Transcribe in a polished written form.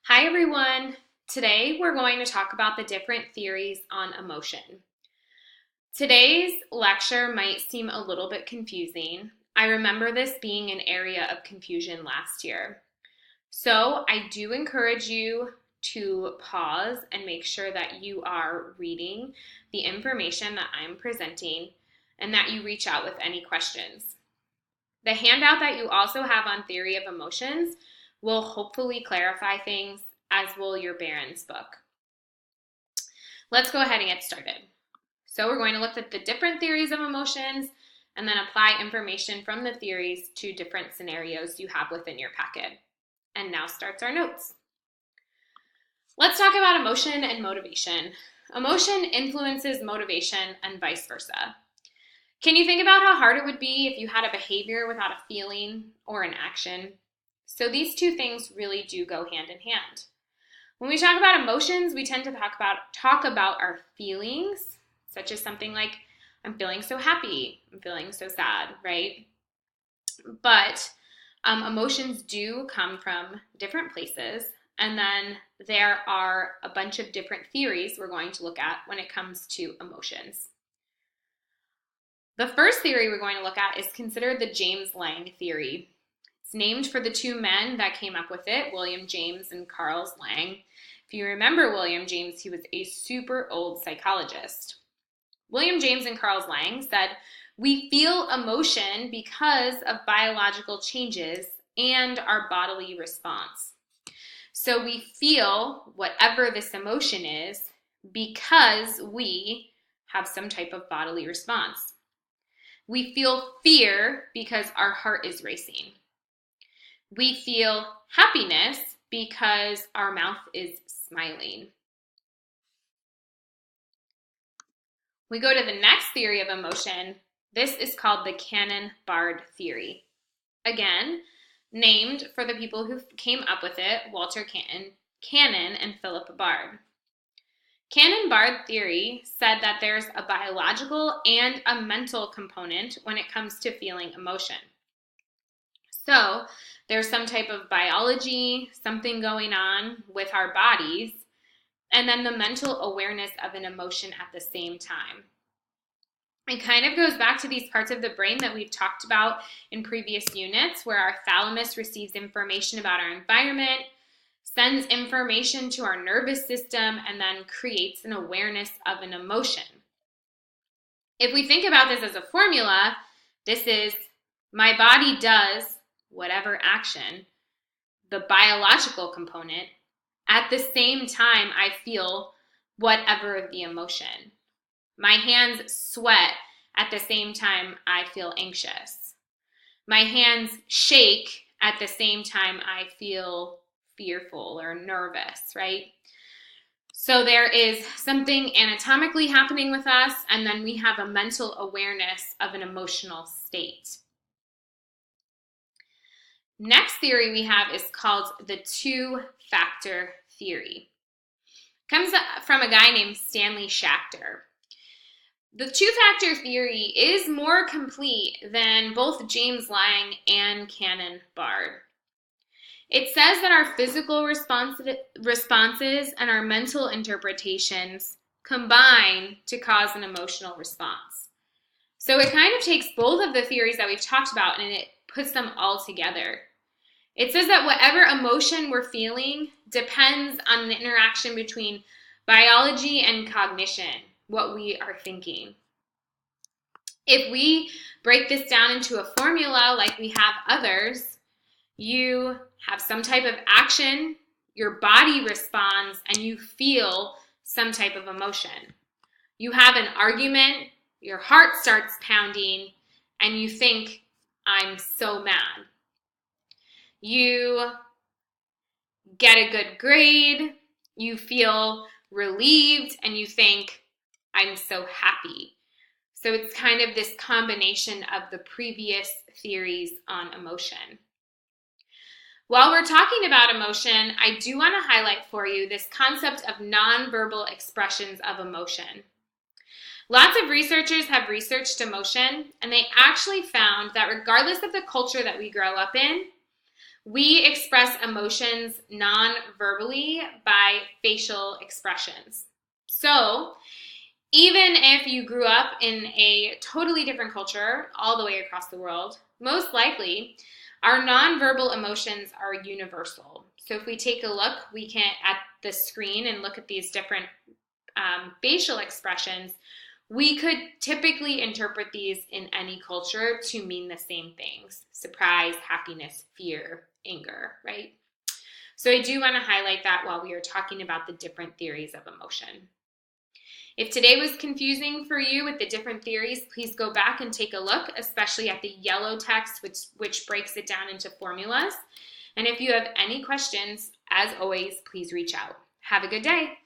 Hi everyone! Today we're going to talk about the different theories on emotion. Today's lecture might seem a little bit confusing. I remember this being an area of confusion last year. So I do encourage you to pause and make sure that you are reading the information that I'm presenting and that you reach out with any questions. The handout that you also have on theory of emotions will hopefully clarify things, as will your Barron's book. Let's go ahead and get started. So we're going to look at the different theories of emotions and then apply information from the theories to different scenarios you have within your packet. And now starts our notes. Let's talk about emotion and motivation. Emotion influences motivation and vice versa. Can you think about how hard it would be if you had a behavior without a feeling or an action? So these two things really do go hand in hand. When we talk about emotions, we tend to talk about our feelings, such as something like, I'm feeling so happy, I'm feeling so sad, right? But emotions do come from different places, and then there are a bunch of different theories we're going to look at when it comes to emotions. The first theory we're going to look at is considered the James Lange theory. It's named for the two men that came up with it, William James and Charles Lange. If you remember William James, he was a super old psychologist. William James and Charles Lange said, we feel emotion because of biological changes and our bodily response. So we feel whatever this emotion is because we have some type of bodily response. We feel fear because our heart is racing. We feel happiness because our mouth is smiling. We go to the next theory of emotion. This is called the Cannon-Bard theory. Again, named for the people who came up with it, Walter Cannon and Philip Bard. Cannon-Bard theory said that there's a biological and a mental component when it comes to feeling emotion. So there's some type of biology, something going on with our bodies, and then the mental awareness of an emotion at the same time. It kind of goes back to these parts of the brain that we've talked about in previous units, where our thalamus receives information about our environment, sends information to our nervous system, and then creates an awareness of an emotion. If we think about this as a formula, this is my body does whatever action, the biological component, at the same time I feel whatever the emotion. My hands sweat at the same time I feel anxious. My hands shake at the same time I feel fearful or nervous, right? So there is something anatomically happening with us, and then we have a mental awareness of an emotional state. Next theory we have is called the two-factor theory. It comes from a guy named Stanley Schachter. The two-factor theory is more complete than both James Lange and Cannon-Bard. It says that our physical responses and our mental interpretations combine to cause an emotional response. So it kind of takes both of the theories that we've talked about and it puts them all together. It says that whatever emotion we're feeling depends on the interaction between biology and cognition, what we are thinking. If we break this down into a formula like we have others, you have some type of action, your body responds, and you feel some type of emotion. You have an argument, your heart starts pounding, and you think, I'm so mad. You get a good grade, you feel relieved, and you think, I'm so happy. So it's kind of this combination of the previous theories on emotion. While we're talking about emotion, I do want to highlight for you this concept of nonverbal expressions of emotion. Lots of researchers have researched emotion, and they actually found that regardless of the culture that we grow up in, We express emotions non-verbally by facial expressions. So, even if you grew up in a totally different culture all the way across the world, most likely our nonverbal emotions are universal. So if we take a look, we can at the screen and look at these different facial expressions, we could typically interpret these in any culture to mean the same things: surprise, happiness, fear, anger, right? So I do want to highlight that while we are talking about the different theories of emotion. If today was confusing for you with the different theories, please go back and take a look, especially at the yellow text, which breaks it down into formulas. And if you have any questions, as always, please reach out. Have a good day.